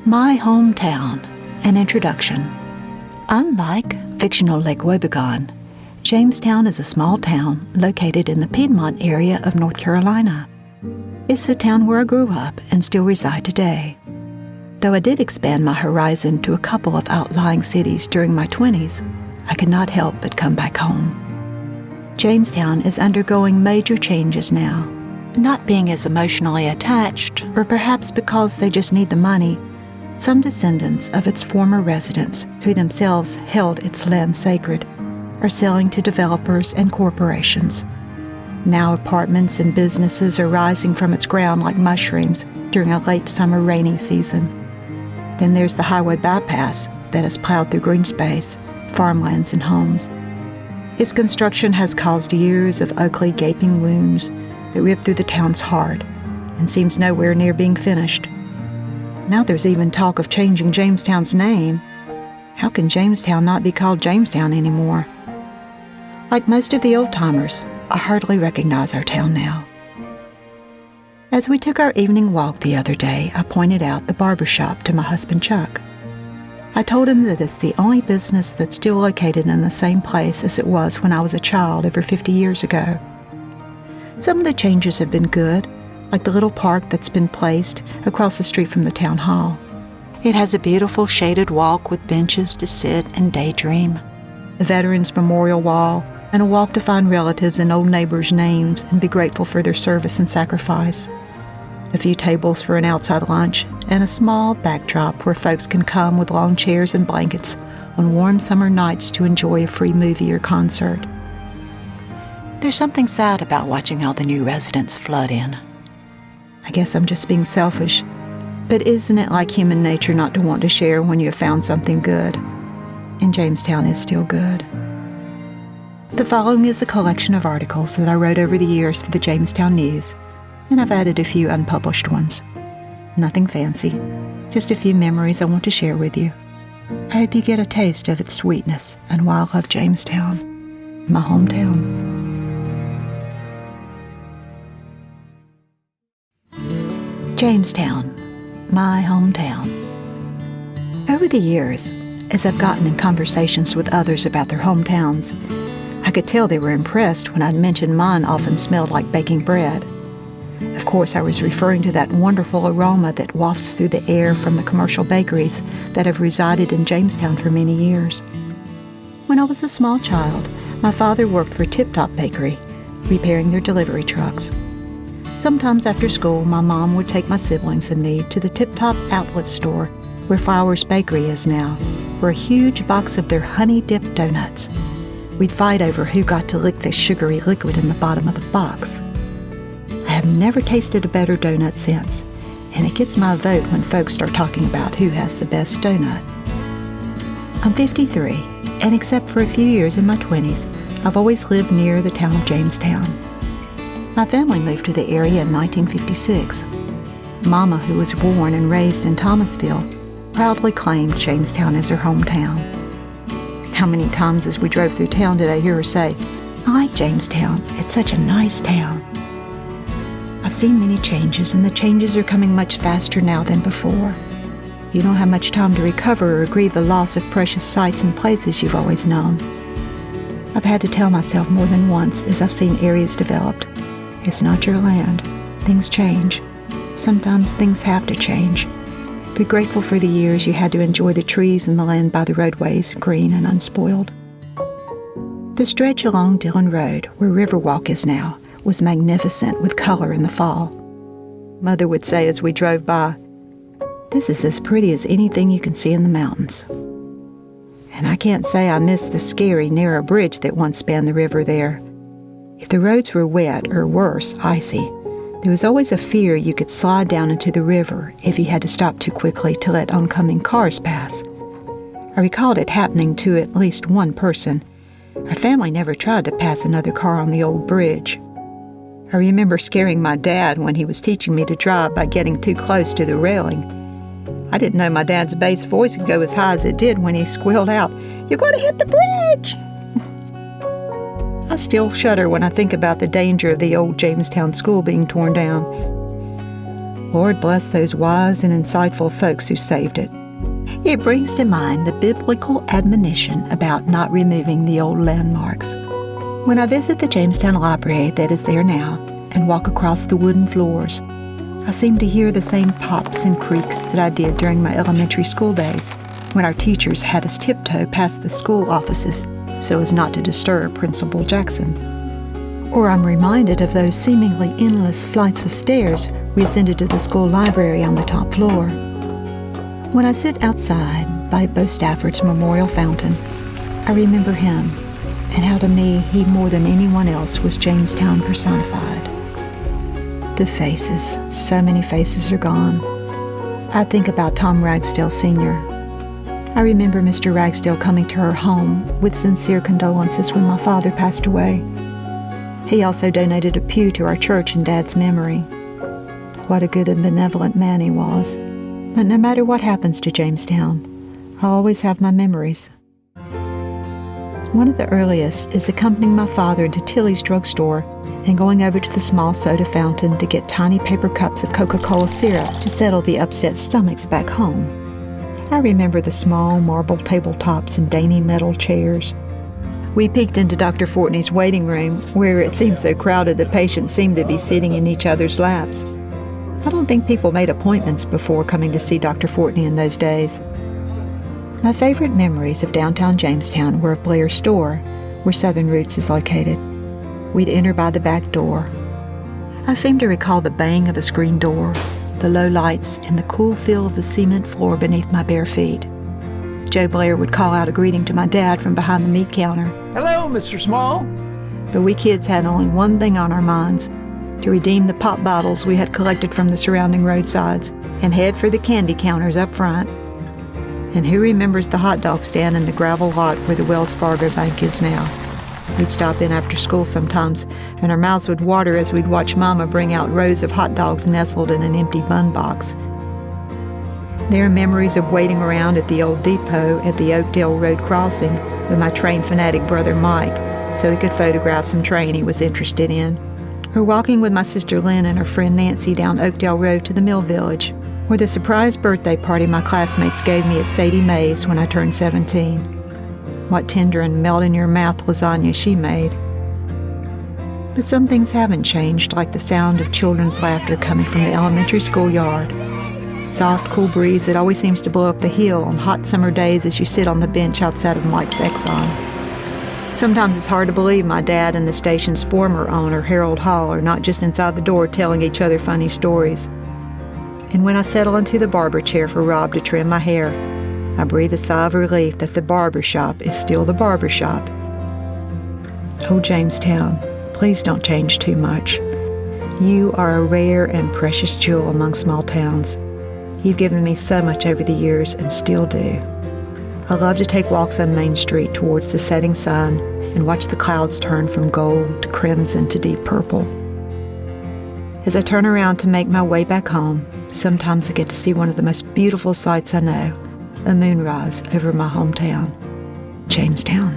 My hometown, an introduction. Unlike fictional Lake Wobegon, Jamestown is a small town located in the Piedmont area of North Carolina. It's the town where I grew up and still reside today. Though I did expand my horizon to a couple of outlying cities during my 20s, I could not help but come back home. Jamestown is undergoing major changes now, not being as emotionally attached, or perhaps because they just need the money. Some descendants of its former residents, who themselves held its land sacred, are selling to developers and corporations. Now apartments and businesses are rising from its ground like mushrooms during a late summer rainy season. Then there's the highway bypass that has plowed through green space, farmlands, and homes. Its construction has caused years of ugly, gaping wounds that rip through the town's heart and seems nowhere near being finished. Now there's even talk of changing Jamestown's name. How can Jamestown not be called Jamestown anymore? Like most of the old-timers, I hardly recognize our town now. As we took our evening walk the other day, I pointed out the barber shop to my husband Chuck. I told him that it's the only business that's still located in the same place as it was when I was a child over 50 years ago. Some of the changes have been good, like the little park that's been placed across the street from the town hall. It has a beautiful shaded walk with benches to sit and daydream, a Veterans Memorial Wall, and a walk to find relatives and old neighbors' names and be grateful for their service and sacrifice. A few tables for an outside lunch, and a small backdrop where folks can come with long chairs and blankets on warm summer nights to enjoy a free movie or concert. There's something sad about watching all the new residents flood in. I guess I'm just being selfish, but isn't it like human nature not to want to share when you have found something good? And Jamestown is still good. The following is a collection of articles that I wrote over the years for the Jamestown News, and I've added a few unpublished ones. Nothing fancy, just a few memories I want to share with you. I hope you get a taste of its sweetness and why I love Jamestown, my hometown. Jamestown, my hometown. Over the years, as I've gotten in conversations with others about their hometowns, I could tell they were impressed when I'd mentioned mine often smelled like baking bread. Of course, I was referring to that wonderful aroma that wafts through the air from the commercial bakeries that have resided in Jamestown for many years. When I was a small child, my father worked for Tip Top Bakery, repairing their delivery trucks. Sometimes after school, my mom would take my siblings and me to the Tip Top outlet store, where Flowers Bakery is now, for a huge box of their honey-dipped donuts. We'd fight over who got to lick the sugary liquid in the bottom of the box. I have never tasted a better donut since, and it gets my vote when folks start talking about who has the best donut. I'm 53, and except for a few years in my 20s, I've always lived near the town of Jamestown. My family moved to the area in 1956. Mama, who was born and raised in Thomasville, proudly claimed Jamestown as her hometown. How many times as we drove through town did I hear her say, "I like Jamestown, it's such a nice town." I've seen many changes, and the changes are coming much faster now than before. You don't have much time to recover or grieve the loss of precious sights and places you've always known. I've had to tell myself more than once as I've seen areas developed, it's not your land. Things change. Sometimes things have to change. Be grateful for the years you had to enjoy the trees and the land by the roadways, green and unspoiled. The stretch along Dillon Road, where Riverwalk is now, was magnificent with color in the fall. Mother would say as we drove by, "This is as pretty as anything you can see in the mountains." And I can't say I miss the scary, narrow bridge that once spanned the river there. If the roads were wet, or worse, icy, there was always a fear you could slide down into the river if you had to stop too quickly to let oncoming cars pass. I recalled it happening to at least one person. Our family never tried to pass another car on the old bridge. I remember scaring my dad when he was teaching me to drive by getting too close to the railing. I didn't know my dad's bass voice could go as high as it did when he squealed out, "You're going to hit the bridge!" I still shudder when I think about the danger of the old Jamestown school being torn down. Lord bless those wise and insightful folks who saved it. It brings to mind the biblical admonition about not removing the old landmarks. When I visit the Jamestown Library that is there now and walk across the wooden floors, I seem to hear the same pops and creaks that I did during my elementary school days when our teachers had us tiptoe past the school offices so as not to disturb Principal Jackson. Or I'm reminded of those seemingly endless flights of stairs we ascended to the school library on the top floor. When I sit outside by Bo Stafford's memorial fountain, I remember him and how to me he more than anyone else was Jamestown personified. The faces, so many faces are gone. I think about Tom Ragsdale Sr. I remember Mr. Ragsdale coming to our home with sincere condolences when my father passed away. He also donated a pew to our church in Dad's memory. What a good and benevolent man he was. But no matter what happens to Jamestown, I always have my memories. One of the earliest is accompanying my father into Tilly's drugstore and going over to the small soda fountain to get tiny paper cups of Coca-Cola syrup to settle the upset stomachs back home. I remember the small marble tabletops and dainty metal chairs. We peeked into Dr. Fortney's waiting room, where it seemed so crowded the patients seemed to be sitting in each other's laps. I don't think people made appointments before coming to see Dr. Fortney in those days. My favorite memories of downtown Jamestown were of Blair's store, where Southern Roots is located. We'd enter by the back door. I seem to recall the bang of a screen door, the low lights, and the cool feel of the cement floor beneath my bare feet. Joe Blair would call out a greeting to my dad from behind the meat counter. "Hello, Mr. Small." But we kids had only one thing on our minds: to redeem the pop bottles we had collected from the surrounding roadsides and head for the candy counters up front. And who remembers the hot dog stand in the gravel lot where the Wells Fargo Bank is now? We'd stop in after school sometimes, and our mouths would water as we'd watch Mama bring out rows of hot dogs nestled in an empty bun box. There are memories of waiting around at the old depot at the Oakdale Road crossing with my train fanatic brother Mike so he could photograph some train he was interested in. Or walking with my sister Lynn and her friend Nancy down Oakdale Road to the Mill Village, or the surprise birthday party my classmates gave me at Sadie Mae's when I turned 17. What tender and melt-in-your-mouth lasagna she made. But some things haven't changed, like the sound of children's laughter coming from the elementary school yard. Soft, cool breeze that always seems to blow up the hill on hot summer days as you sit on the bench outside of Mike's Exxon. Sometimes it's hard to believe my dad and the station's former owner, Harold Hall, are not just inside the door telling each other funny stories. And when I settle into the barber chair for Rob to trim my hair, I breathe a sigh of relief that the barber shop is still the barber shop. Oh, Jamestown, please don't change too much. You are a rare and precious jewel among small towns. You've given me so much over the years and still do. I love to take walks on Main Street towards the setting sun and watch the clouds turn from gold to crimson to deep purple. As I turn around to make my way back home, sometimes I get to see one of the most beautiful sights I know, a moonrise over my hometown, Jamestown.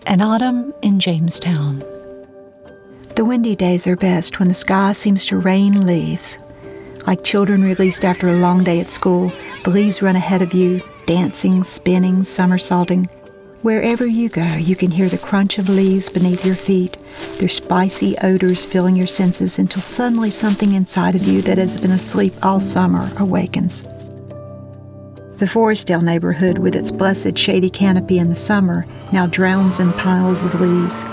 An autumn in Jamestown. The windy days are best when the sky seems to rain leaves. Like children released after a long day at school, the leaves run ahead of you, dancing, spinning, somersaulting. Wherever you go, you can hear the crunch of leaves beneath your feet, their spicy odors filling your senses until suddenly something inside of you that has been asleep all summer awakens. The Forestdale neighborhood, with its blessed shady canopy in the summer, now drowns in piles of leaves.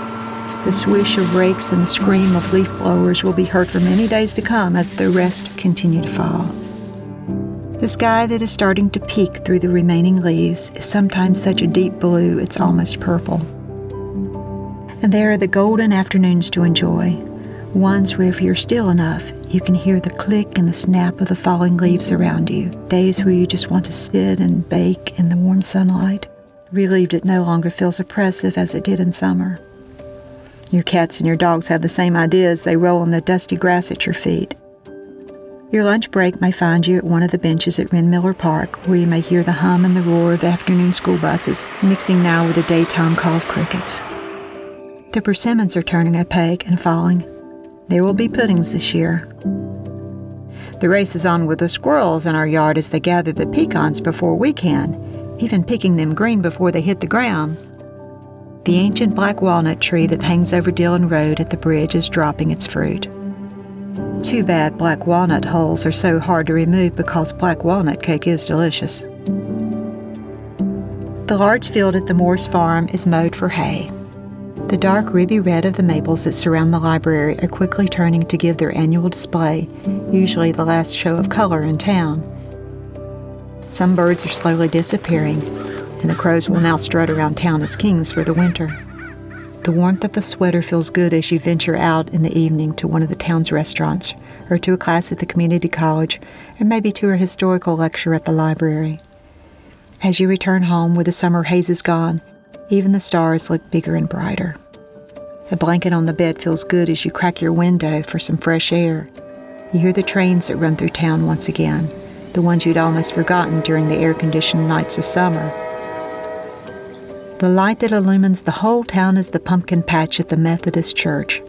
The swish of rakes and the scream of leaf blowers will be heard for many days to come as the rest continue to fall. The sky that is starting to peek through the remaining leaves is sometimes such a deep blue it's almost purple. And there are the golden afternoons to enjoy, ones where if you're still enough, you can hear the click and the snap of the falling leaves around you, days where you just want to sit and bake in the warm sunlight, relieved it no longer feels oppressive as it did in summer. Your cats and your dogs have the same idea as they roll in the dusty grass at your feet. Your lunch break may find you at one of the benches at Wren Miller Park, where you may hear the hum and the roar of the afternoon school buses, mixing now with the daytime call of crickets. The persimmons are turning opaque and falling. There will be puddings this year. The race is on with the squirrels in our yard as they gather the pecans before we can, even picking them green before they hit the ground. The ancient black walnut tree that hangs over Dillon Road at the bridge is dropping its fruit. Too bad black walnut hulls are so hard to remove because black walnut cake is delicious. The large field at the Morse farm is mowed for hay. The dark ruby red of the maples that surround the library are quickly turning to give their annual display, usually the last show of color in town. Some birds are slowly disappearing, and the crows will now strut around town as kings for the winter. The warmth of the sweater feels good as you venture out in the evening to one of the town's restaurants, or to a class at the community college, or maybe to a historical lecture at the library. As you return home where the summer haze is gone, even the stars look bigger and brighter. A blanket on the bed feels good as you crack your window for some fresh air. You hear the trains that run through town once again, the ones you'd almost forgotten during the air-conditioned nights of summer. The light that illumines the whole town is the pumpkin patch at the Methodist church.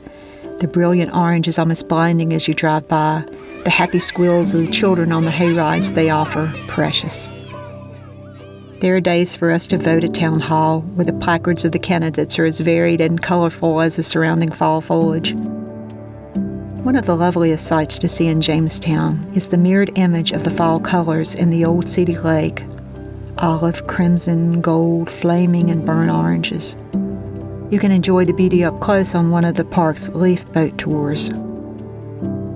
The brilliant orange is almost blinding as you drive by. The happy squeals of the children on the hay rides they offer, precious. There are days for us to vote at Town Hall, where the placards of the candidates are as varied and colorful as the surrounding fall foliage. One of the loveliest sights to see in Jamestown is the mirrored image of the fall colors in the old city lake: olive, crimson, gold, flaming, and burnt oranges. You can enjoy the beauty up close on one of the park's leaf boat tours.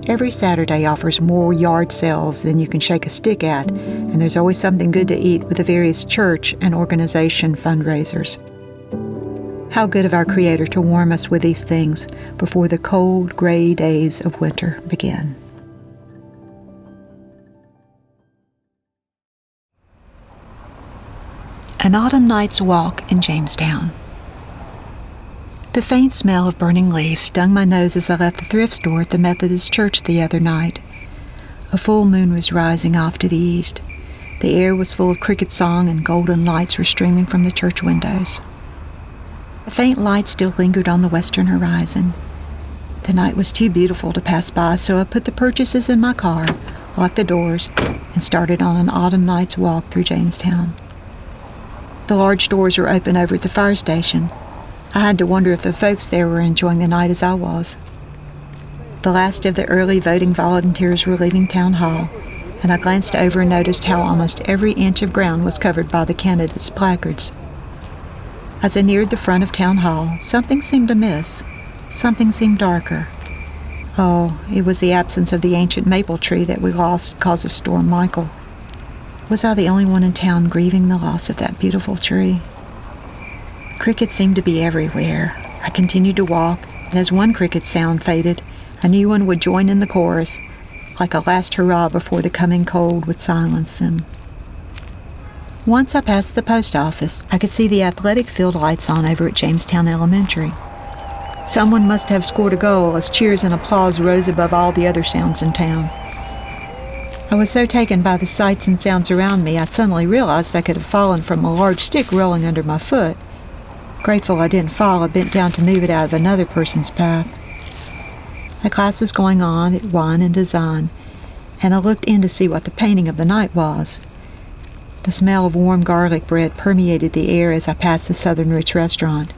Every Saturday offers more yard sales than you can shake a stick at, and there's always something good to eat with the various church and organization fundraisers. How good of our Creator to warm us with these things before the cold, gray days of winter begin. An autumn night's walk in Jamestown. The faint smell of burning leaves stung my nose as I left the thrift store at the Methodist church the other night. A full moon was rising off to the east. The air was full of cricket song, and golden lights were streaming from the church windows. A faint light still lingered on the western horizon. The night was too beautiful to pass by, so I put the purchases in my car, locked the doors, and started on an autumn night's walk through Jamestown. The large doors were open over at the fire station. I had to wonder if the folks there were enjoying the night as I was. The last of the early voting volunteers were leaving Town Hall, and I glanced over and noticed how almost every inch of ground was covered by the candidates' placards. As I neared the front of Town Hall, something seemed amiss. Something seemed darker. Oh, it was the absence of the ancient maple tree that we lost because of Storm Michael. Was I the only one in town grieving the loss of that beautiful tree? Crickets seemed to be everywhere. I continued to walk, and as one cricket sound faded, a new one would join in the chorus, like a last hurrah before the coming cold would silence them. Once I passed the post office, I could see the athletic field lights on over at Jamestown Elementary. Someone must have scored a goal as cheers and applause rose above all the other sounds in town. I was so taken by the sights and sounds around me, I suddenly realized I could have fallen from a large stick rolling under my foot. Grateful I didn't fall, I bent down to move it out of another person's path. A class was going on at Wine and Design, and I looked in to see what the painting of the night was. The smell of warm garlic bread permeated the air as I passed the Southern Roots restaurant.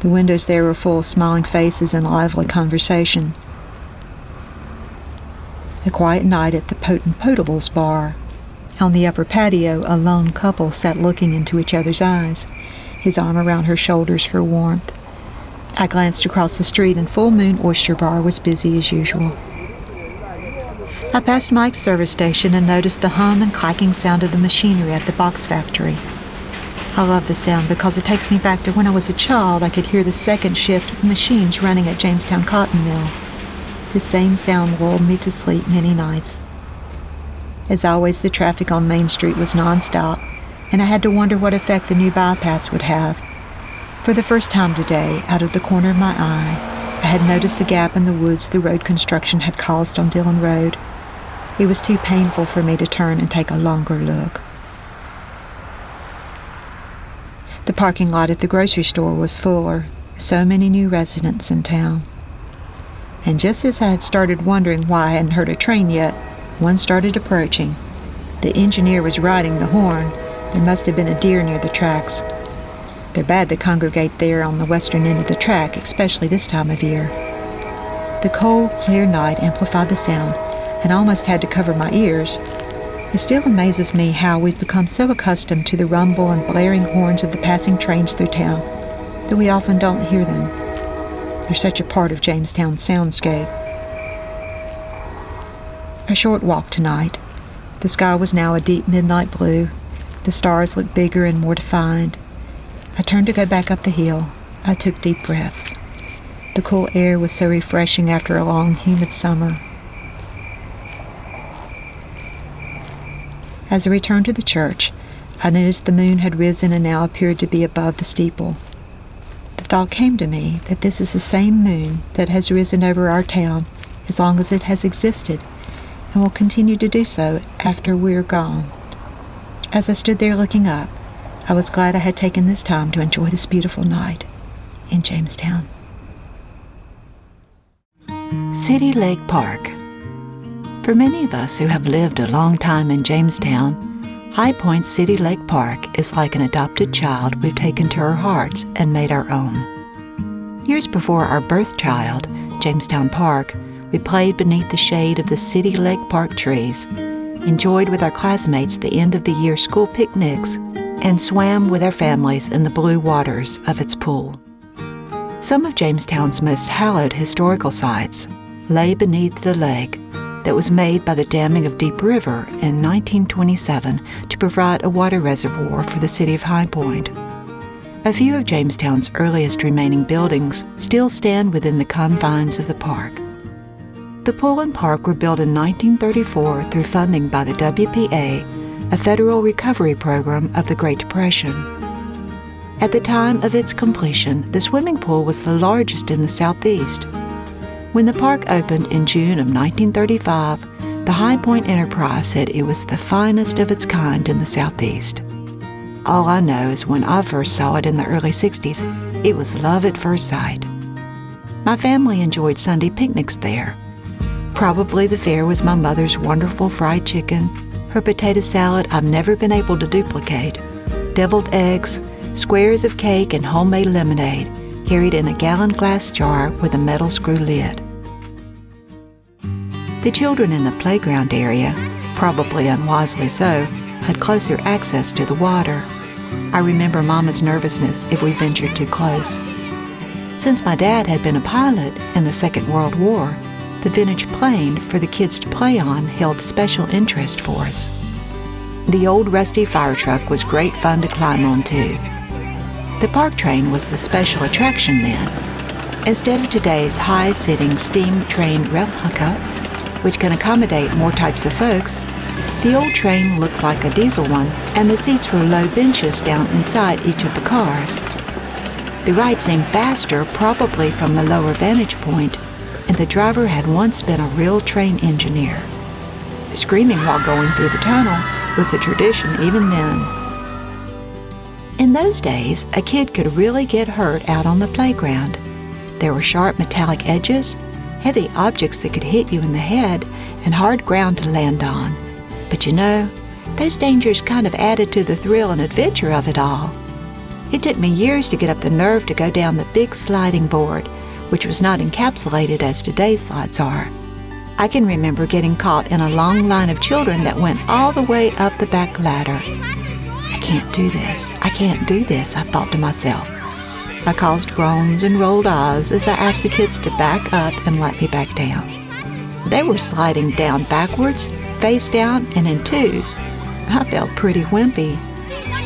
The windows there were full of smiling faces and lively conversation. A quiet night at the Potent Potables bar. On the upper patio, a lone couple sat looking into each other's eyes, his arm around her shoulders for warmth. I glanced across the street, and Full Moon Oyster Bar was busy as usual. I passed Mike's service station and noticed the hum and clacking sound of the machinery at the box factory. I love the sound because it takes me back to when I was a child. I could hear the second shift of machines running at Jamestown Cotton Mill. The same sound lulled me to sleep many nights. As always, the traffic on Main Street was nonstop, and I had to wonder what effect the new bypass would have. For the first time today, out of the corner of my eye, I had noticed the gap in the woods the road construction had caused on Dillon Road. It was too painful for me to turn and take a longer look. The parking lot at the grocery store was fuller. So many new residents in town. And just as I had started wondering why I hadn't heard a train yet, one started approaching. The engineer was riding the horn. There must have been a deer near the tracks. They're bad to congregate there on the western end of the track, especially this time of year. The cold, clear night amplified the sound, and I almost had to cover my ears. It still amazes me how we've become so accustomed to the rumble and blaring horns of the passing trains through town that we often don't hear them. They're such a part of Jamestown's soundscape. A short walk tonight. The sky was now a deep midnight blue. The stars looked bigger and more defined. I turned to go back up the hill. I took deep breaths. The cool air was so refreshing after a long, humid summer. As I returned to the church, I noticed the moon had risen and now appeared to be above the steeple. The thought came to me that this is the same moon that has risen over our town as long as it has existed and will continue to do so after we're gone. As I stood there looking up, I was glad I had taken this time to enjoy this beautiful night in Jamestown. City Lake Park. For many of us who have lived a long time in Jamestown, High Point City Lake Park is like an adopted child we've taken to our hearts and made our own. Years before our birth child, Jamestown Park, we played beneath the shade of the City Lake Park trees, enjoyed with our classmates the end-of-the-year school picnics, and swam with our families in the blue waters of its pool. Some of Jamestown's most hallowed historical sites lay beneath the lake that was made by the damming of Deep River in 1927 to provide a water reservoir for the city of High Point. A few of Jamestown's earliest remaining buildings still stand within the confines of the park. The pool and park were built in 1934 through funding by the WPA, a federal recovery program of the Great Depression. At the time of its completion, the swimming pool was the largest in the Southeast. When the park opened in June of 1935, the High Point Enterprise said it was the finest of its kind in the Southeast. All I know is when I first saw it in the early 60s, it was love at first sight. My family enjoyed Sunday picnics there. Probably the fare was my mother's wonderful fried chicken, her potato salad I've never been able to duplicate, deviled eggs, squares of cake, and homemade lemonade, carried in a gallon glass jar with a metal screw lid. The children in the playground area, probably unwisely so, had closer access to the water. I remember Mama's nervousness if we ventured too close. Since my dad had been a pilot in the Second World War, the vintage plane for the kids to play on held special interest for us. The old rusty fire truck was great fun to climb on too. The park train was the special attraction then. Instead of today's high-sitting steam train replica, which can accommodate more types of folks, the old train looked like a diesel one, and the seats were low benches down inside each of the cars. The ride seemed faster, probably from the lower vantage point, and the driver had once been a real train engineer. Screaming while going through the tunnel was a tradition even then. In those days, a kid could really get hurt out on the playground. There were sharp metallic edges, heavy objects that could hit you in the head, and hard ground to land on. But you know, those dangers kind of added to the thrill and adventure of it all. It took me years to get up the nerve to go down the big sliding board, which was not encapsulated as today's slides are. I can remember getting caught in a long line of children that went all the way up the back ladder. I can't do this, I thought to myself. I caused groans and rolled eyes as I asked the kids to back up and let me back down. They were sliding down backwards, face down, and in twos. I felt pretty wimpy.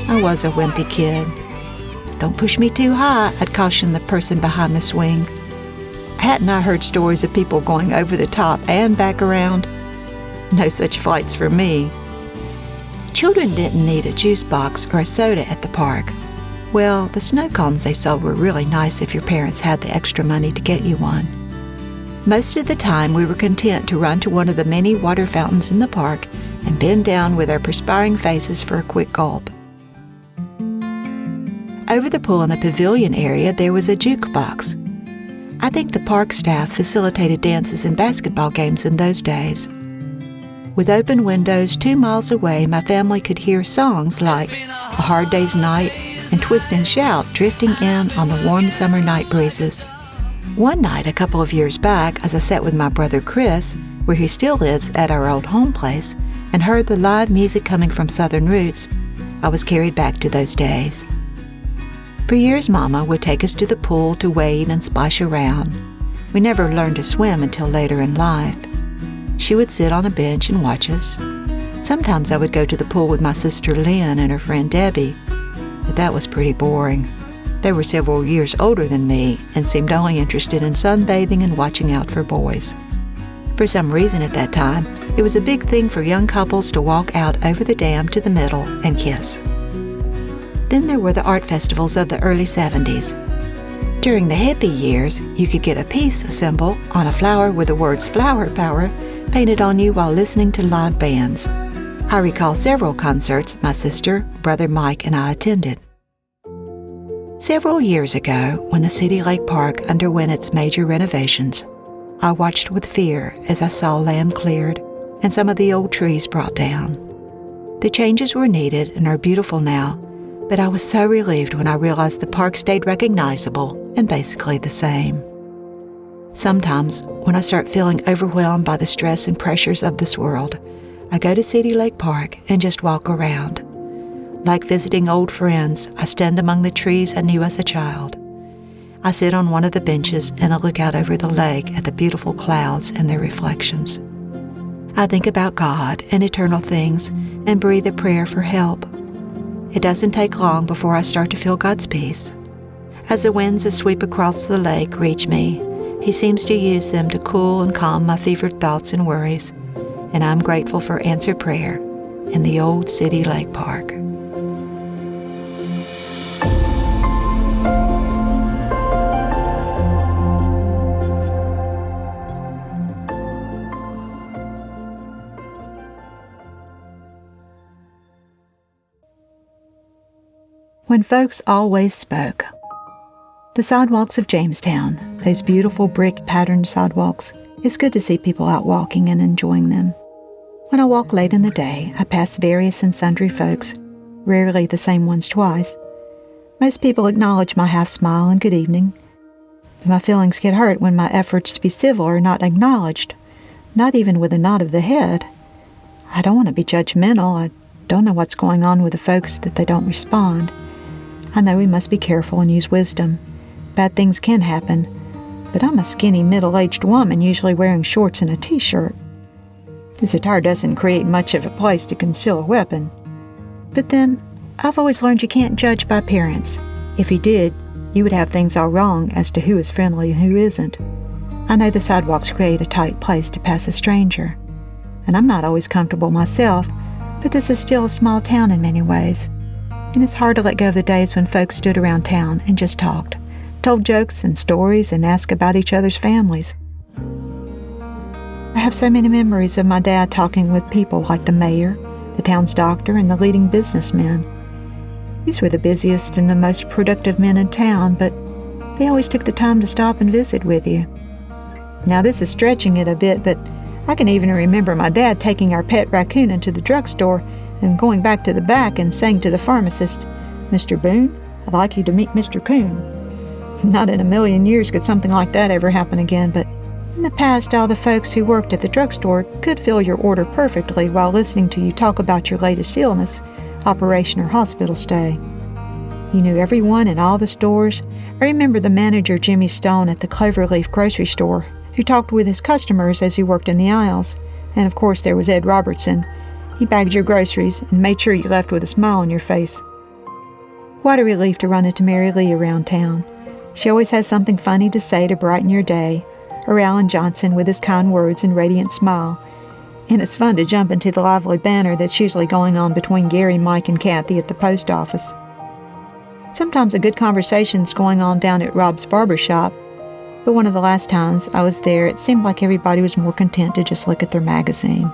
I was a wimpy kid. Don't push me too high, I'd caution the person behind the swing. Hadn't I heard stories of people going over the top and back around? No such flights for me. Children didn't need a juice box or a soda at the park. Well, the snow cones they sold were really nice if your parents had the extra money to get you one. Most of the time, we were content to run to one of the many water fountains in the park and bend down with our perspiring faces for a quick gulp. Over the pool in the pavilion area, there was a jukebox. I think the park staff facilitated dances and basketball games in those days. With open windows 2 miles away, my family could hear songs like A Hard Day's Night and Twist and Shout drifting in on the warm summer night breezes. One night a couple of years back, as I sat with my brother Chris, where he still lives at our old home place, and heard the live music coming from Southern Roots, I was carried back to those days. For years, Mama would take us to the pool to wade and splash around. We never learned to swim until later in life. She would sit on a bench and watch us. Sometimes I would go to the pool with my sister Lynn and her friend Debbie, but that was pretty boring. They were several years older than me and seemed only interested in sunbathing and watching out for boys. For some reason at that time, it was a big thing for young couples to walk out over the dam to the middle and kiss. Then there were the art festivals of the early 70s. During the hippie years, you could get a peace symbol on a flower with the words "Flower Power" painted on you while listening to live bands. I recall several concerts my sister, brother Mike, and I attended. Several years ago, when the City Lake Park underwent its major renovations, I watched with fear as I saw land cleared and some of the old trees brought down. The changes were needed and are beautiful now, but I was so relieved when I realized the park stayed recognizable and basically the same. Sometimes, when I start feeling overwhelmed by the stress and pressures of this world, I go to City Lake Park and just walk around. Like visiting old friends, I stand among the trees I knew as a child. I sit on one of the benches and I look out over the lake at the beautiful clouds and their reflections. I think about God and eternal things and breathe a prayer for help. It doesn't take long before I start to feel God's peace. As the winds that sweep across the lake reach me, He seems to use them to cool and calm my fevered thoughts and worries, and I'm grateful for answered prayer in the old City Lake Park. When folks always spoke. The sidewalks of Jamestown, those beautiful brick-patterned sidewalks, it's good to see people out walking and enjoying them. When I walk late in the day, I pass various and sundry folks, rarely the same ones twice. Most people acknowledge my half-smile and good evening. But my feelings get hurt when my efforts to be civil are not acknowledged, not even with a nod of the head. I don't want to be judgmental. I don't know what's going on with the folks that they don't respond. I know we must be careful and use wisdom. Bad things can happen, but I'm a skinny, middle-aged woman usually wearing shorts and a t-shirt. This attire doesn't create much of a place to conceal a weapon. But then, I've always learned you can't judge by appearance. If you did, you would have things all wrong as to who is friendly and who isn't. I know the sidewalks create a tight place to pass a stranger, and I'm not always comfortable myself, but this is still a small town in many ways. And it's hard to let go of the days when folks stood around town and just talked, told jokes and stories, and asked about each other's families. I have so many memories of my dad talking with people like the mayor, the town's doctor, and the leading businessmen. These were the busiest and the most productive men in town, but they always took the time to stop and visit with you. Now this is stretching it a bit, but I can even remember my dad taking our pet raccoon into the drugstore and going back to the back and saying to the pharmacist, "Mr. Boone, I'd like you to meet Mr. Coon." Not in a million years could something like that ever happen again, but in the past, all the folks who worked at the drugstore could fill your order perfectly while listening to you talk about your latest illness, operation, or hospital stay. You knew everyone in all the stores. I remember the manager, Jimmy Stone, at the Cloverleaf grocery store, who talked with his customers as he worked in the aisles. And of course, there was Ed Robertson. He bagged your groceries and made sure you left with a smile on your face. What a relief to run into Mary Lee around town. She always has something funny to say to brighten your day, or Alan Johnson with his kind words and radiant smile. And it's fun to jump into the lively banter that's usually going on between Gary, Mike, and Kathy at the post office. Sometimes a good conversation's going on down at Rob's barber shop. But one of the last times I was there, it seemed like everybody was more content to just look at their magazine.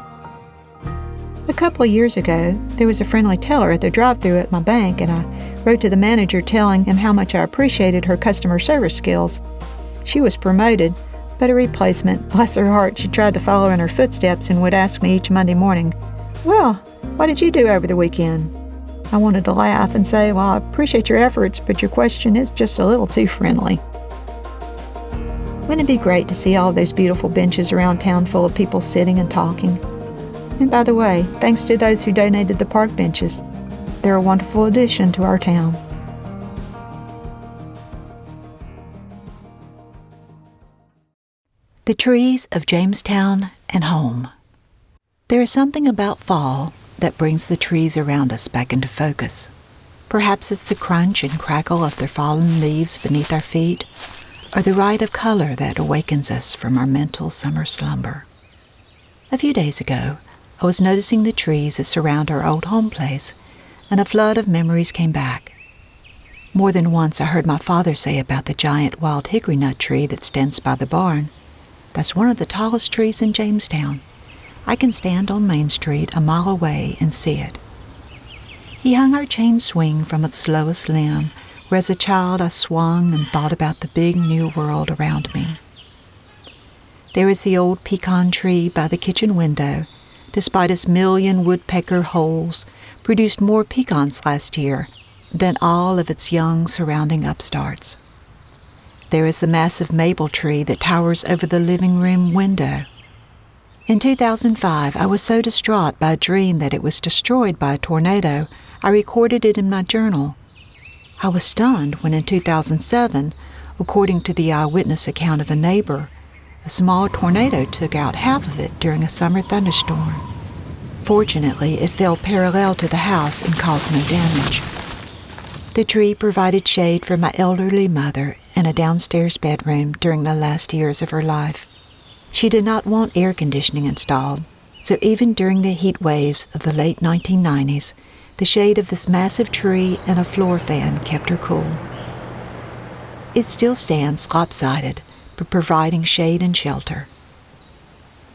A couple of years ago, there was a friendly teller at the drive-thru at my bank, and I wrote to the manager telling him how much I appreciated her customer service skills. She was promoted, but a replacement, bless her heart, she tried to follow in her footsteps and would ask me each Monday morning, "Well, what did you do over the weekend?" I wanted to laugh and say, "Well, I appreciate your efforts, but your question is just a little too friendly." Wouldn't it be great to see all those beautiful benches around town full of people sitting and talking? And by the way, thanks to those who donated the park benches. They're a wonderful addition to our town. The trees of Jamestown and home. There is something about fall that brings the trees around us back into focus. Perhaps it's the crunch and crackle of their fallen leaves beneath our feet, or the rite of color that awakens us from our mental summer slumber. A few days ago, I was noticing the trees that surround our old home place, and a flood of memories came back. More than once I heard my father say about the giant wild hickory nut tree that stands by the barn. That's one of the tallest trees in Jamestown. I can stand on Main Street a mile away and see it. He hung our chain swing from its lowest limb, where as a child I swung and thought about the big new world around me. There is the old pecan tree by the kitchen window. Despite its million woodpecker holes, produced more pecans last year than all of its young surrounding upstarts. There is the massive maple tree that towers over the living room window. In 2005, I was so distraught by a dream that it was destroyed by a tornado, I recorded it in my journal. I was stunned when in 2007, according to the eyewitness account of a neighbor, a small tornado took out half of it during a summer thunderstorm. Fortunately, it fell parallel to the house and caused no damage. The tree provided shade for my elderly mother in a downstairs bedroom during the last years of her life. She did not want air conditioning installed, so even during the heat waves of the late 1990s, the shade of this massive tree and a floor fan kept her cool. It still stands lopsided, but providing shade and shelter.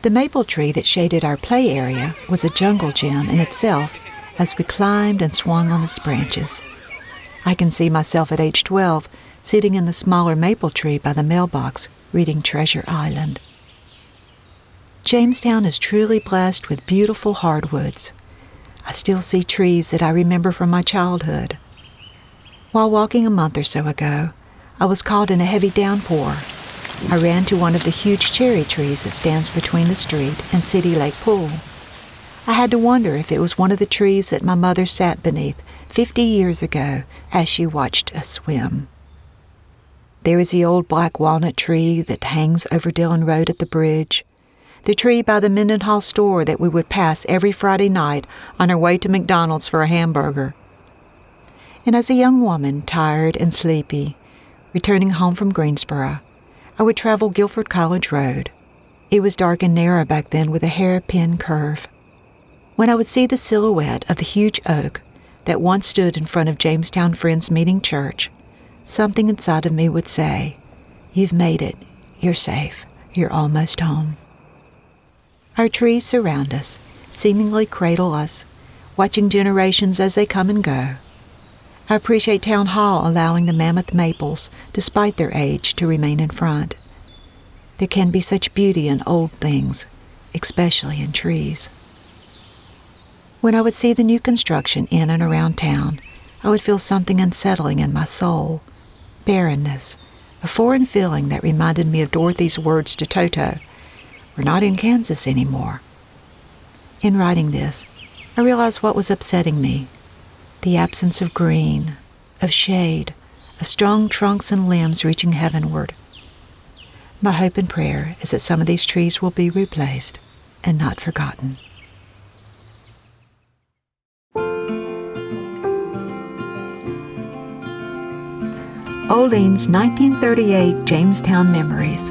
The maple tree that shaded our play area was a jungle gym in itself as we climbed and swung on its branches. I can see myself at age 12 sitting in the smaller maple tree by the mailbox reading Treasure Island. Jamestown is truly blessed with beautiful hardwoods. I still see trees that I remember from my childhood. While walking a month or so ago, I was caught in a heavy downpour. I ran to one of the huge cherry trees that stands between the street and City Lake Pool. I had to wonder if it was one of the trees that my mother sat beneath 50 years ago as she watched us swim. There is the old black walnut tree that hangs over Dillon Road at the bridge, the tree by the Mendenhall store that we would pass every Friday night on our way to McDonald's for a hamburger. And as a young woman, tired and sleepy, returning home from Greensboro, I would travel Guilford College Road. It was dark and narrow back then with a hairpin curve. When I would see the silhouette of the huge oak that once stood in front of Jamestown Friends Meeting Church, something inside of me would say, "You've made it. You're safe. You're almost home." Our trees surround us, seemingly cradle us, watching generations as they come and go. I appreciate Town Hall allowing the mammoth maples, despite their age, to remain in front. There can be such beauty in old things, especially in trees. When I would see the new construction in and around town, I would feel something unsettling in my soul. Barrenness, a foreign feeling that reminded me of Dorothy's words to Toto, "We're not in Kansas anymore." In writing this, I realized what was upsetting me. The absence of green, of shade, of strong trunks and limbs reaching heavenward. My hope and prayer is that some of these trees will be replaced and not forgotten. Olene's 1938 Jamestown Memories.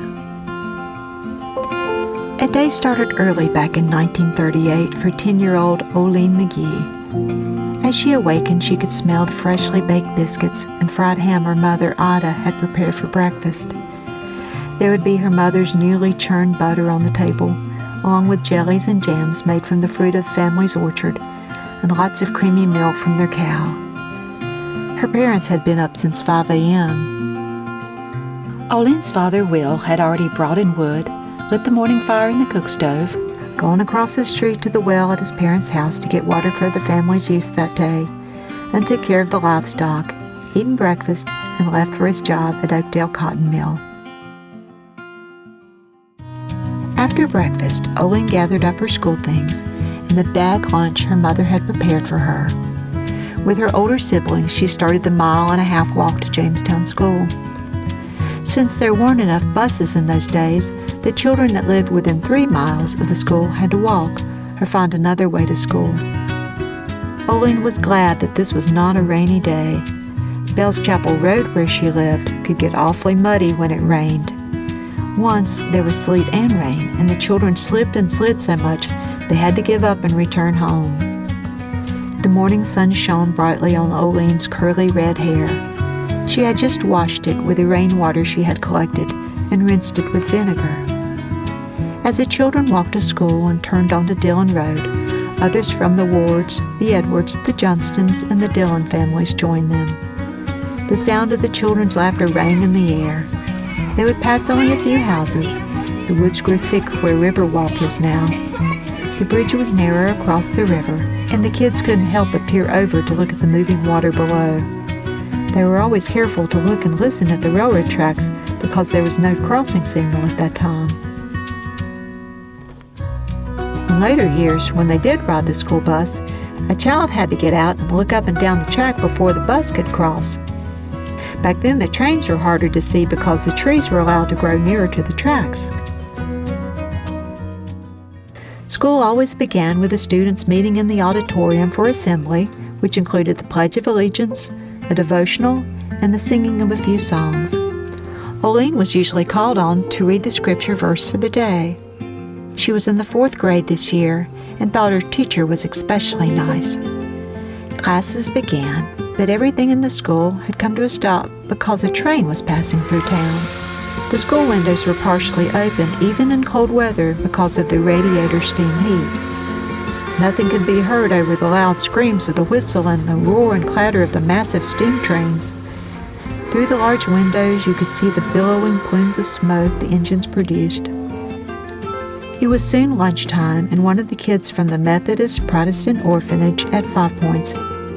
A day started early back in 1938 for 10-year-old Olene McGee. As she awakened, she could smell the freshly baked biscuits and fried ham her mother, Ida, had prepared for breakfast. There would be her mother's newly churned butter on the table, along with jellies and jams made from the fruit of the family's orchard, and lots of creamy milk from their cow. Her parents had been up since 5 a.m. Olene's father, Will, had already brought in wood, lit the morning fire in the cook stove, gone across the street to the well at his parents' house to get water for the family's use that day, and took care of the livestock, eaten breakfast, and left for his job at Oakdale Cotton Mill. After breakfast, Olene gathered up her school things and the bag lunch her mother had prepared for her. With her older siblings, she started the 1.5-mile walk to Jamestown School. Since there weren't enough buses in those days, the children that lived within 3 miles of the school had to walk or find another way to school. Olene was glad that this was not a rainy day. Bell's Chapel Road, where she lived, could get awfully muddy when it rained. Once there was sleet and rain, and the children slipped and slid so much they had to give up and return home. The morning sun shone brightly on Olene's curly red hair. She had just washed it with the rainwater she had collected and rinsed it with vinegar. As the children walked to school and turned onto Dillon Road, others from the Wards, the Edwards, the Johnstons, and the Dillon families joined them. The sound of the children's laughter rang in the air. They would pass only a few houses. The woods grew thick where Riverwalk is now. The bridge was narrow across the river, and the kids couldn't help but peer over to look at the moving water below. They were always careful to look and listen at the railroad tracks because there was no crossing signal at that time. In later years, when they did ride the school bus, a child had to get out and look up and down the track before the bus could cross. Back then, the trains were harder to see because the trees were allowed to grow nearer to the tracks. School always began with the students meeting in the auditorium for assembly, which included the Pledge of Allegiance, a devotional, and the singing of a few songs. Olene was usually called on to read the scripture verse for the day. She was in the 4th grade this year and thought her teacher was especially nice. Classes began, but everything in the school had come to a stop because a train was passing through town. The school windows were partially open even in cold weather because of the radiator steam heat. Nothing could be heard over the loud screams of the whistle and the roar and clatter of the massive steam trains. Through the large windows, you could see the billowing plumes of smoke the engines produced. It was soon lunchtime, and one of the kids from the Methodist Protestant orphanage at 5 Points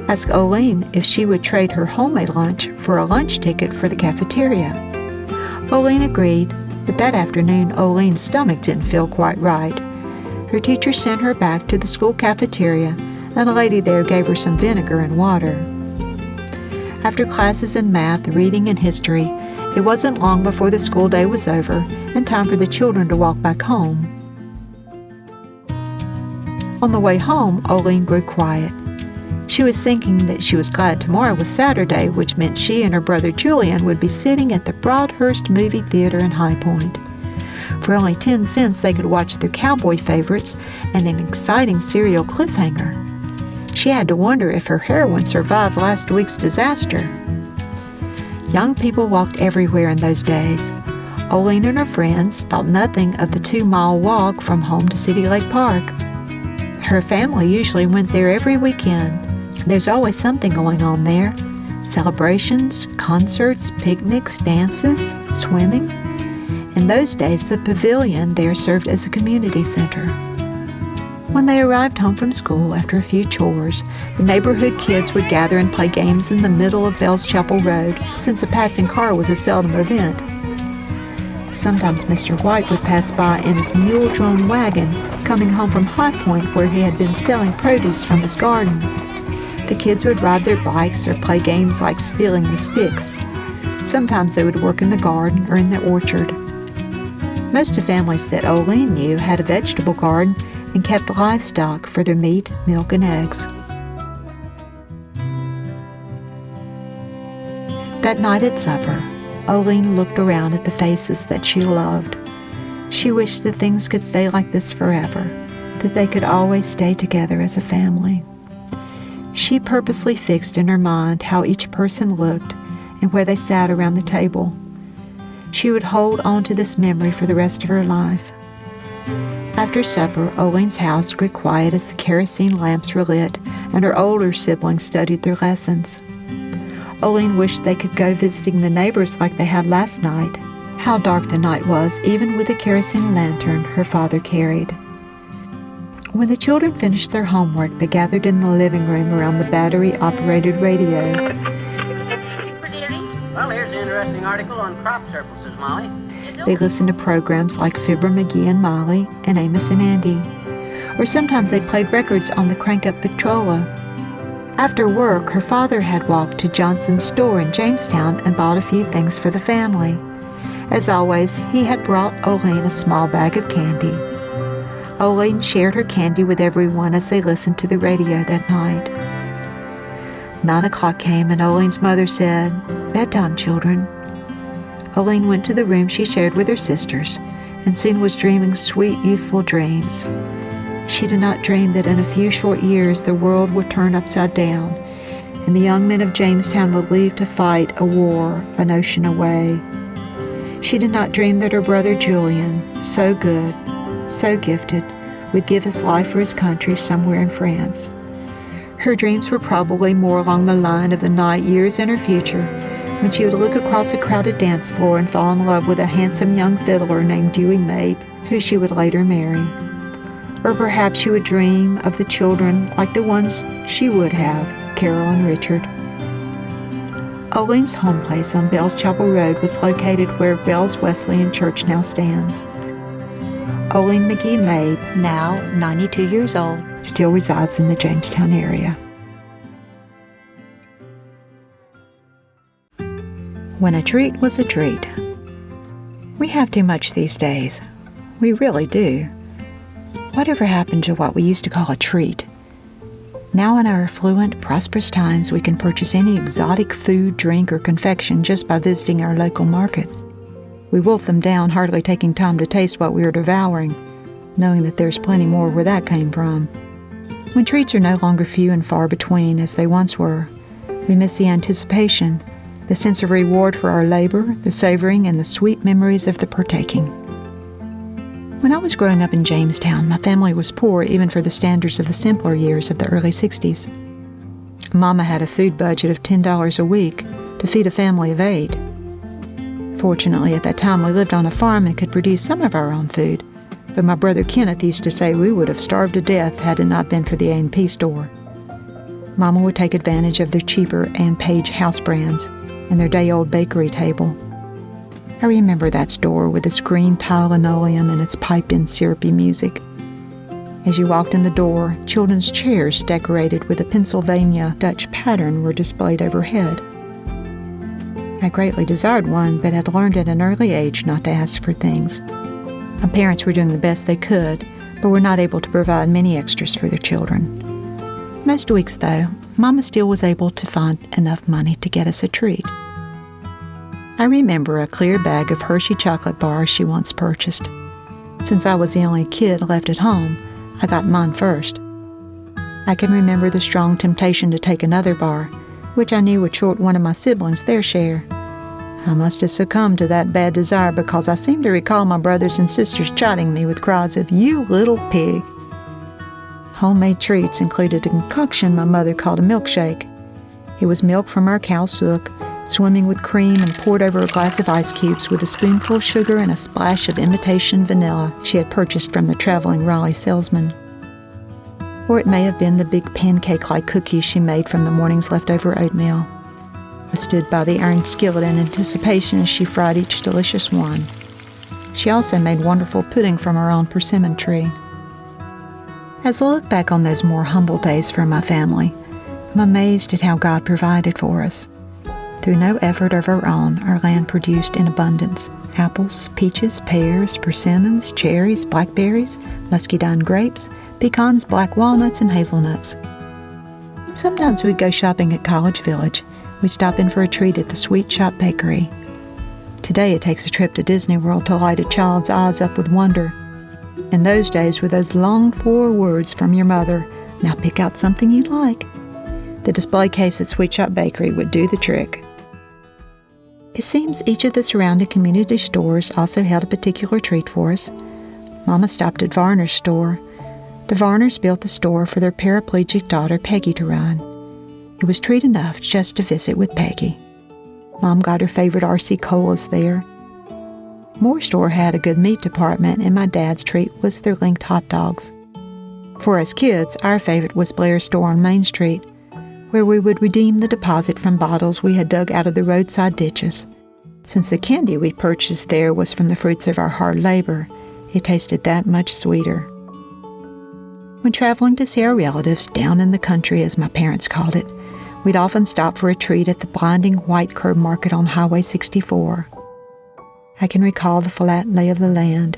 asked Olene if she would trade her homemade lunch for a lunch ticket for the cafeteria. Olene agreed, but that afternoon Olene's stomach didn't feel quite right. Her teacher sent her back to the school cafeteria, and a lady there gave her some vinegar and water. After classes in math, reading, and history, it wasn't long before the school day was over and time for the children to walk back home. On the way home, Olene grew quiet. She was thinking that she was glad tomorrow was Saturday, which meant she and her brother Julian would be sitting at the Broadhurst Movie Theater in High Point. For only 10 cents, they could watch their cowboy favorites and an exciting serial cliffhanger. She had to wonder if her heroine survived last week's disaster. Young people walked everywhere in those days. Olene and her friends thought nothing of the 2-mile walk from home to City Lake Park. Her family usually went there every weekend. There's always something going on there. Celebrations, concerts, picnics, dances, swimming. In those days, the pavilion there served as a community center. When they arrived home from school after a few chores, the neighborhood kids would gather and play games in the middle of Bell's Chapel Road, since a passing car was a seldom event. Sometimes Mr. White would pass by in his mule-drawn wagon, coming home from High Point where he had been selling produce from his garden. The kids would ride their bikes or play games like stealing the sticks. Sometimes they would work in the garden or in the orchard. Most of the families that Olene knew had a vegetable garden and kept livestock for their meat, milk, and eggs. That night at supper, Olene looked around at the faces that she loved. She wished that things could stay like this forever, that they could always stay together as a family. She purposely fixed in her mind how each person looked and where they sat around the table. She would hold on to this memory for the rest of her life. After supper, Olene's house grew quiet as the kerosene lamps were lit and her older siblings studied their lessons. Olene wished they could go visiting the neighbors like they had last night. How dark the night was, even with the kerosene lantern her father carried. When the children finished their homework, they gathered in the living room around the battery-operated radio. Well, here's an interesting article on crop surpluses, Molly. They listened to programs like Fibber McGee and Molly and Amos and Andy. Or sometimes they played records on the crank-up Victrola. After work, her father had walked to Johnson's store in Jamestown and bought a few things for the family. As always, he had brought Olene a small bag of candy. Olene shared her candy with everyone as they listened to the radio that night. 9 o'clock came and Olene's mother said, "Bedtime, children." Olene went to the room she shared with her sisters and soon was dreaming sweet, youthful dreams. She did not dream that in a few short years the world would turn upside down and the young men of Jamestown would leave to fight a war an ocean away. She did not dream that her brother Julian, so good, so gifted, would give his life for his country somewhere in France. Her dreams were probably more along the line of the night years in her future when she would look across a crowded dance floor and fall in love with a handsome young fiddler named Dewey Mabe, who she would later marry. Or perhaps she would dream of the children like the ones she would have, Carol and Richard. Olene's home place on Bell's Chapel Road was located where Bell's Wesleyan Church now stands. Olene McGee Mabe, now 92 years old, still resides in the Jamestown area. When a treat was a treat. We have too much these days. We really do. Whatever happened to what we used to call a treat? Now in our affluent, prosperous times, we can purchase any exotic food, drink, or confection just by visiting our local market. We wolf them down, hardly taking time to taste what we are devouring, knowing that there's plenty more where that came from. When treats are no longer few and far between as they once were, we miss the anticipation, the sense of reward for our labor, the savoring, and the sweet memories of the partaking. When I was growing up in Jamestown, my family was poor even for the standards of the simpler years of the early 60s. Mama had a food budget of $10 a week to feed a family of 8. Fortunately, at that time we lived on a farm and could produce some of our own food, but my brother Kenneth used to say we would have starved to death had it not been for the A&P store. Mama would take advantage of their cheaper Ann Page house brands and their day-old bakery table. I remember that store with its green tile linoleum and its piped-in syrupy music. As you walked in the door, children's chairs decorated with a Pennsylvania Dutch pattern were displayed overhead. I greatly desired one, but had learned at an early age not to ask for things. My parents were doing the best they could, but were not able to provide many extras for their children. Most weeks, though, Mama still was able to find enough money to get us a treat. I remember a clear bag of Hershey chocolate bars she once purchased. Since I was the only kid left at home, I got mine first. I can remember the strong temptation to take another bar, which I knew would short one of my siblings their share. I must have succumbed to that bad desire because I seem to recall my brothers and sisters chiding me with cries of, "You little pig." Homemade treats included a concoction my mother called a milkshake. It was milk from our cow sook, swimming with cream and poured over a glass of ice cubes with a spoonful of sugar and a splash of imitation vanilla she had purchased from the traveling Raleigh salesman. Or it may have been the big pancake-like cookies she made from the morning's leftover oatmeal. I stood by the iron skillet in anticipation as she fried each delicious one. She also made wonderful pudding from her own persimmon tree. As I look back on those more humble days for my family, I'm amazed at how God provided for us. Through no effort of our own, our land produced in abundance. Apples, peaches, pears, persimmons, cherries, blackberries, muscadine grapes, pecans, black walnuts, and hazelnuts. Sometimes we'd go shopping at College Village. We'd stop in for a treat at the Sweet Shop Bakery. Today it takes a trip to Disney World to light a child's eyes up with wonder. In those days were those longed-for words from your mother, "Now pick out something you like." The display case at Sweet Shop Bakery would do the trick. It seems each of the surrounding community stores also held a particular treat for us. Mama stopped at Varner's store. The Varners built the store for their paraplegic daughter Peggy to run. It was treat enough just to visit with Peggy. Mom got her favorite RC Colas there. Moore's store had a good meat department, and my dad's treat was their linked hot dogs. For us kids, our favorite was Blair's store on Main Street, where we would redeem the deposit from bottles we had dug out of the roadside ditches. Since the candy we purchased there was from the fruits of our hard labor, it tasted that much sweeter. When traveling to see our relatives down in the country, as my parents called it, we'd often stop for a treat at the blinding white curb market on Highway 64. I can recall the flat lay of the land,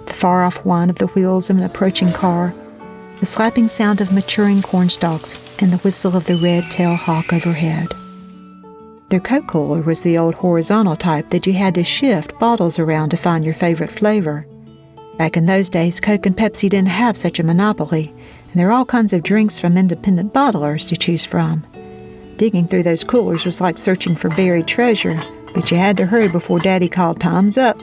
the far-off whine of the wheels of an approaching car, the slapping sound of maturing cornstalks, and the whistle of the red-tailed hawk overhead. Their Coke cooler was the old horizontal type that you had to shift bottles around to find your favorite flavor. Back in those days, Coke and Pepsi didn't have such a monopoly, and there were all kinds of drinks from independent bottlers to choose from. Digging through those coolers was like searching for buried treasure, but you had to hurry before Daddy called time's up,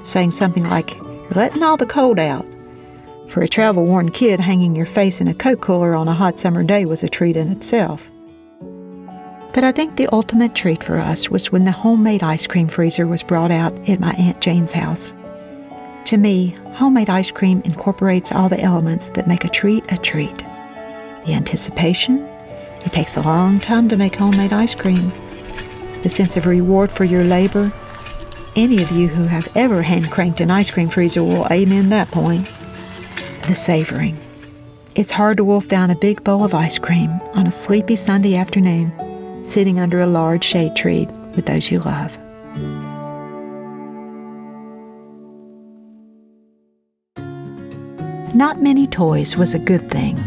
saying something like, "You're letting all the cold out." For a travel-worn kid, hanging your face in a Coke cooler on a hot summer day was a treat in itself. But I think the ultimate treat for us was when the homemade ice cream freezer was brought out at my Aunt Jane's house. To me, homemade ice cream incorporates all the elements that make a treat a treat. The anticipation. It takes a long time to make homemade ice cream. The sense of reward for your labor. Any of you who have ever hand-cranked an ice cream freezer will amen that point. The savoring. It's hard to wolf down a big bowl of ice cream on a sleepy Sunday afternoon, sitting under a large shade tree with those you love. Not many toys was a good thing.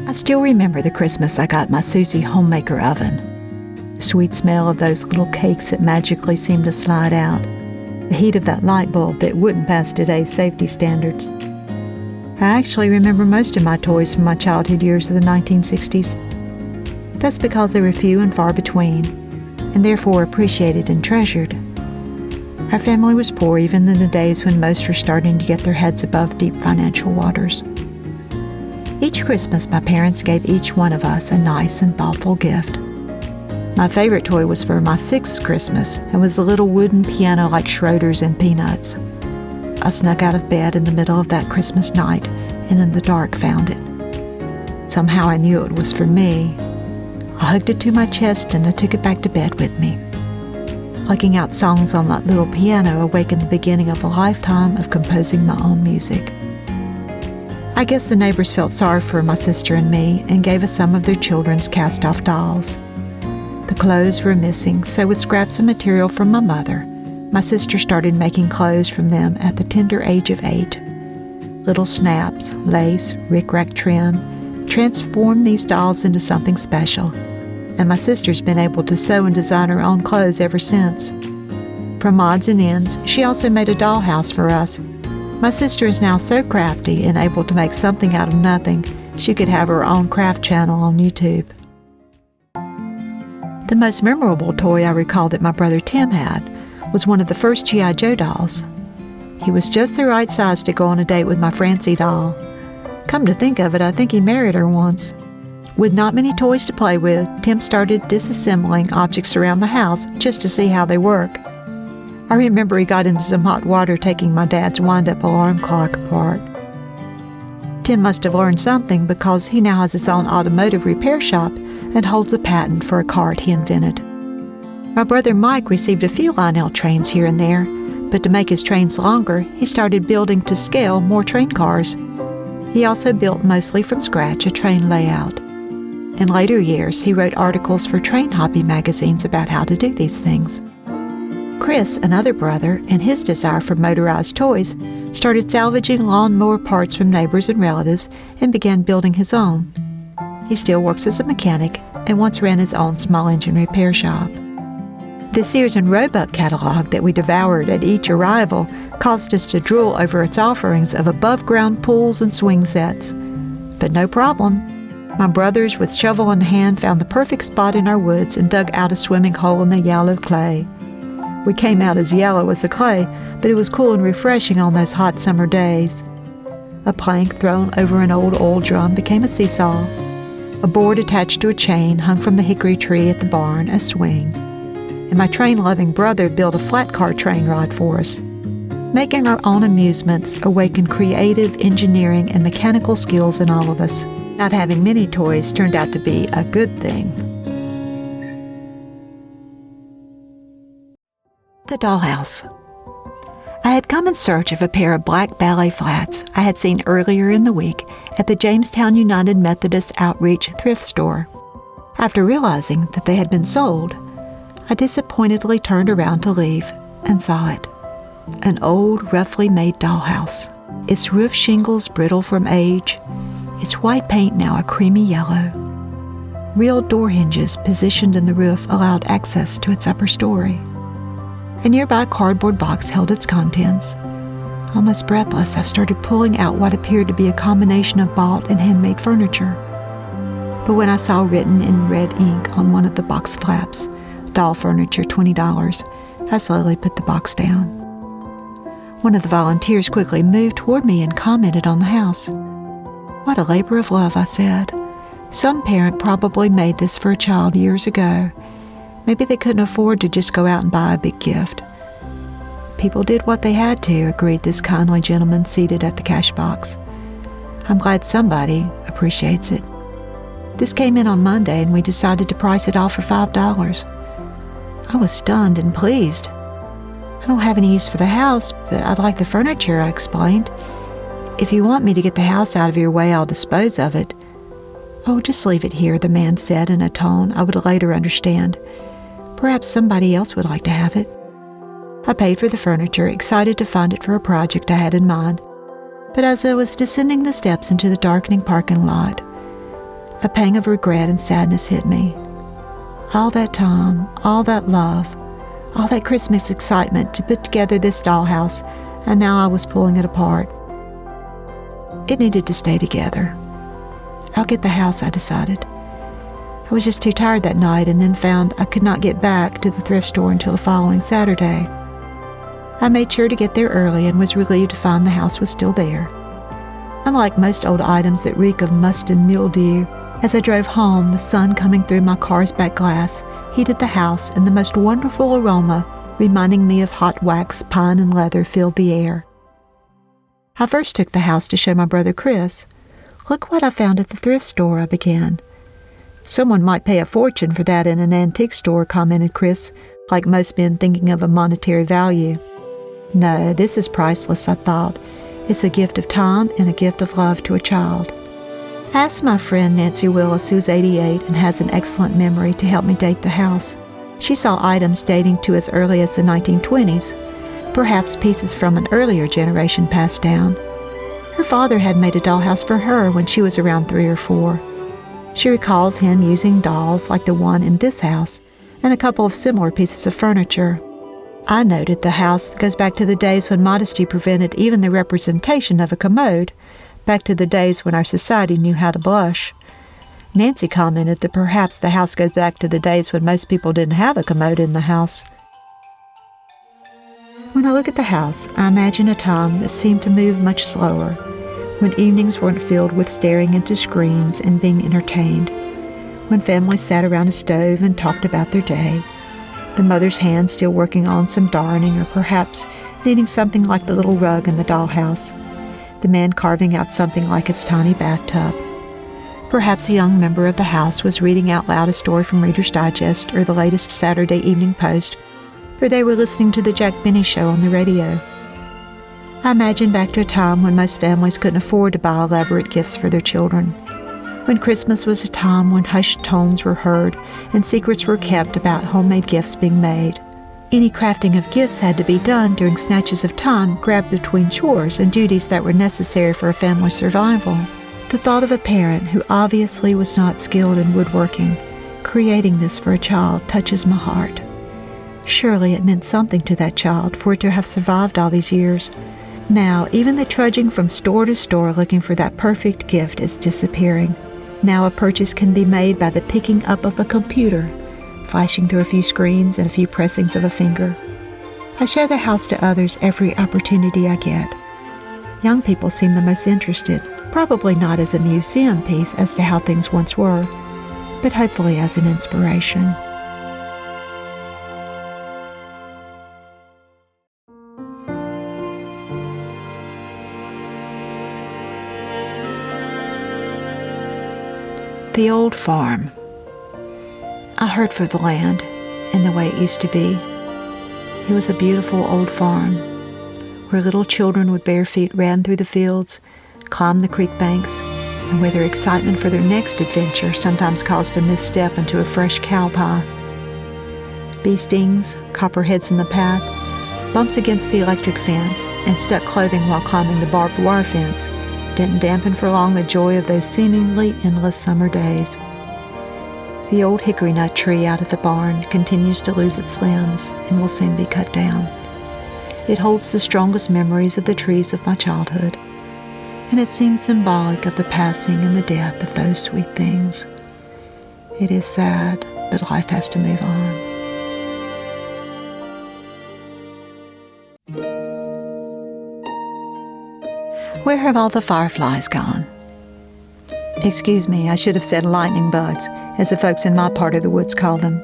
I still remember the Christmas I got my Susie homemaker oven. The sweet smell of those little cakes that magically seemed to slide out. The heat of that light bulb that wouldn't pass today's safety standards. I actually remember most of my toys from my childhood years of the 1960s. That's because they were few and far between, and therefore appreciated and treasured. Our family was poor even in the days when most were starting to get their heads above deep financial waters. Each Christmas, my parents gave each one of us a nice and thoughtful gift. My favorite toy was for my 6th Christmas and was a little wooden piano like Schroeder's and Peanuts. I snuck out of bed in the middle of that Christmas night and in the dark found it. Somehow I knew it was for me. I hugged it to my chest and I took it back to bed with me. Plucking out songs on that little piano awakened the beginning of a lifetime of composing my own music. I guess the neighbors felt sorry for my sister and me and gave us some of their children's cast-off dolls. The clothes were missing, so with scraps of material from my mother, my sister started making clothes from them at the tender age of 8. Little snaps, lace, rick-rack trim transformed these dolls into something special, and my sister's been able to sew and design her own clothes ever since. From odds and ends, she also made a dollhouse for us. My sister is now so crafty and able to make something out of nothing, she could have her own craft channel on YouTube. The most memorable toy I recall that my brother Tim had was one of the first G.I. Joe dolls. He was just the right size to go on a date with my Francie doll. Come to think of it, I think he married her once. With not many toys to play with, Tim started disassembling objects around the house just to see how they work. I remember he got into some hot water taking my dad's wind-up alarm clock apart. Tim must have learned something because he now has his own automotive repair shop and holds a patent for a cart he invented. My brother Mike received a few Lionel trains here and there, but to make his trains longer, he started building to scale more train cars. He also built mostly from scratch a train layout. In later years, he wrote articles for train hobby magazines about how to do these things. Chris, another brother, and his desire for motorized toys, started salvaging lawnmower parts from neighbors and relatives and began building his own. He still works as a mechanic and once ran his own small engine repair shop. The Sears and Roebuck catalog that we devoured at each arrival caused us to drool over its offerings of above-ground pools and swing sets. But no problem. My brothers, with shovel in hand, found the perfect spot in our woods and dug out a swimming hole in the yellow clay. We came out as yellow as the clay, but it was cool and refreshing on those hot summer days. A plank thrown over an old oil drum became a seesaw. A board attached to a chain hung from the hickory tree at the barn, a swing. And my train-loving brother built a flat-car train ride for us. Making our own amusements awakened creative engineering and mechanical skills in all of us. Not having many toys turned out to be a good thing. The dollhouse. I had come in search of a pair of black ballet flats I had seen earlier in the week at the Jamestown United Methodist Outreach thrift store. After realizing that they had been sold, I disappointedly turned around to leave and saw it. An old, roughly made dollhouse, its roof shingles brittle from age, its white paint now a creamy yellow. Real door hinges positioned in the roof allowed access to its upper story. A nearby cardboard box held its contents. Almost breathless, I started pulling out what appeared to be a combination of bought and handmade furniture. But when I saw written in red ink on one of the box flaps, "Doll furniture, $20, I slowly put the box down. One of the volunteers quickly moved toward me and commented on the house. "What a labor of love," I said. "Some parent probably made this for a child years ago. Maybe they couldn't afford to just go out and buy a big gift." "People did what they had to," agreed this kindly gentleman seated at the cash box. "I'm glad somebody appreciates it." This came in on Monday, and we decided to price it off for $5. I was stunned and pleased. "I don't have any use for the house, but I'd like the furniture," I explained. "If you want me to get the house out of your way, I'll dispose of it." "Oh, just leave it here," the man said in a tone I would later understand. "Perhaps somebody else would like to have it." I paid for the furniture, excited to find it for a project I had in mind. But as I was descending the steps into the darkening parking lot, a pang of regret and sadness hit me. All that time, all that love, all that Christmas excitement to put together this dollhouse, and now I was pulling it apart. It needed to stay together. "I'll get the house," I decided. I was just too tired that night and then found I could not get back to the thrift store until the following Saturday. I made sure to get there early and was relieved to find the house was still there. Unlike most old items that reek of must and mildew, as I drove home, the sun coming through my car's back glass heated the house, and the most wonderful aroma, reminding me of hot wax, pine, and leather, filled the air. I first took the house to show my brother Chris. "Look what I found at the thrift store," I began. "Someone might pay a fortune for that in an antique store," commented Chris, like most men thinking of a monetary value. "No, this is priceless," I thought. "It's a gift of time and a gift of love to a child." I asked my friend Nancy Willis, who's 88 and has an excellent memory, to help me date the house. She saw items dating to as early as the 1920s, perhaps pieces from an earlier generation passed down. Her father had made a dollhouse for her when she was around 3 or 4. She recalls him using dolls like the one in this house and a couple of similar pieces of furniture. I noted the house goes back to the days when modesty prevented even the representation of a commode, back to the days when our society knew how to blush. Nancy commented that perhaps the house goes back to the days when most people didn't have a commode in the house. When I look at the house, I imagine a time that seemed to move much slower, when evenings weren't filled with staring into screens and being entertained, when families sat around a stove and talked about their day, the mother's hand still working on some darning or perhaps knitting something like the little rug in the dollhouse, the man carving out something like its tiny bathtub. Perhaps a young member of the house was reading out loud a story from Reader's Digest or the latest Saturday Evening Post, or they were listening to the Jack Benny Show on the radio. I imagine back to a time when most families couldn't afford to buy elaborate gifts for their children, when Christmas was a time when hushed tones were heard and secrets were kept about homemade gifts being made. Any crafting of gifts had to be done during snatches of time grabbed between chores and duties that were necessary for a family's survival. The thought of a parent who obviously was not skilled in woodworking, creating this for a child, touches my heart. Surely it meant something to that child for it to have survived all these years. Now, even the trudging from store to store looking for that perfect gift is disappearing. Now a purchase can be made by the picking up of a computer, flashing through a few screens and a few pressings of a finger. I show the house to others every opportunity I get. Young people seem the most interested, probably not as a museum piece as to how things once were, but hopefully as an inspiration. The old farm. I heard for the land and the way it used to be. It was a beautiful old farm where little children with bare feet ran through the fields, climbed the creek banks, and where their excitement for their next adventure sometimes caused a misstep into a fresh cow pie. Bee stings, copperheads in the path, bumps against the electric fence, and stuck clothing while climbing the barbed wire fence didn't dampen for long the joy of those seemingly endless summer days. The old hickory nut tree out at the barn continues to lose its limbs and will soon be cut down. It holds the strongest memories of the trees of my childhood, and it seems symbolic of the passing and the death of those sweet things. It is sad, but life has to move on. Where have all the fireflies gone? Excuse me, I should have said lightning bugs, as the folks in my part of the woods call them.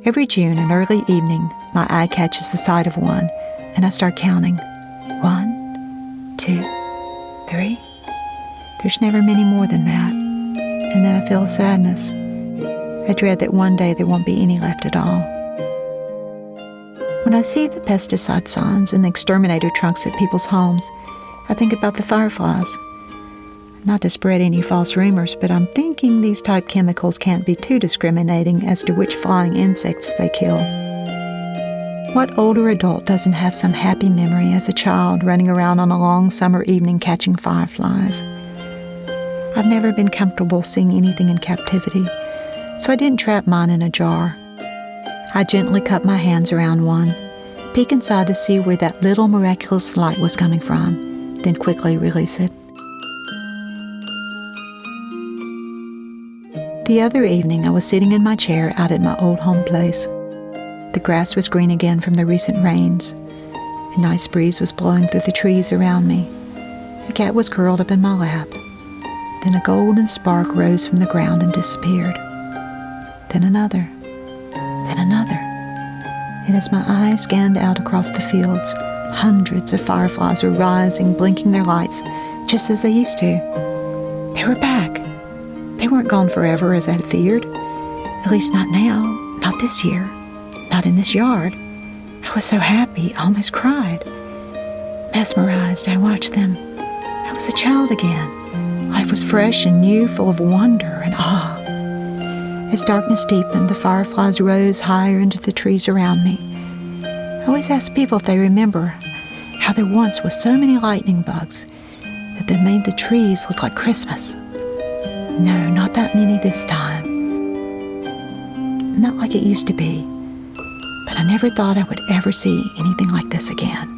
Every June and early evening, my eye catches the sight of one, and I start counting. 1, 2, 3. There's never many more than that. And then I feel a sadness. I dread that one day there won't be any left at all. When I see the pesticide signs and the exterminator trunks at people's homes, I think about the fireflies. Not to spread any false rumors, but I'm thinking these type chemicals can't be too discriminating as to which flying insects they kill. What older adult doesn't have some happy memory as a child running around on a long summer evening catching fireflies? I've never been comfortable seeing anything in captivity, so I didn't trap mine in a jar. I gently cup my hands around one, peek inside to see where that little miraculous light was coming from, then quickly release it. The other evening, I was sitting in my chair out at my old home place. The grass was green again from the recent rains. A nice breeze was blowing through the trees around me. A cat was curled up in my lap. Then a golden spark rose from the ground and disappeared. Then another. Then another. And as my eyes scanned out across the fields, hundreds of fireflies were rising, blinking their lights, just as they used to. They were back. They weren't gone forever as I had feared. At least not now, not this year, not in this yard. I was so happy, I almost cried. Mesmerized, I watched them. I was a child again. Life was fresh and new, full of wonder and awe. As darkness deepened, the fireflies rose higher into the trees around me. I always ask people if they remember how there once was so many lightning bugs that they made the trees look like Christmas. No, not that many this time. Not like it used to be. But I never thought I would ever see anything like this again.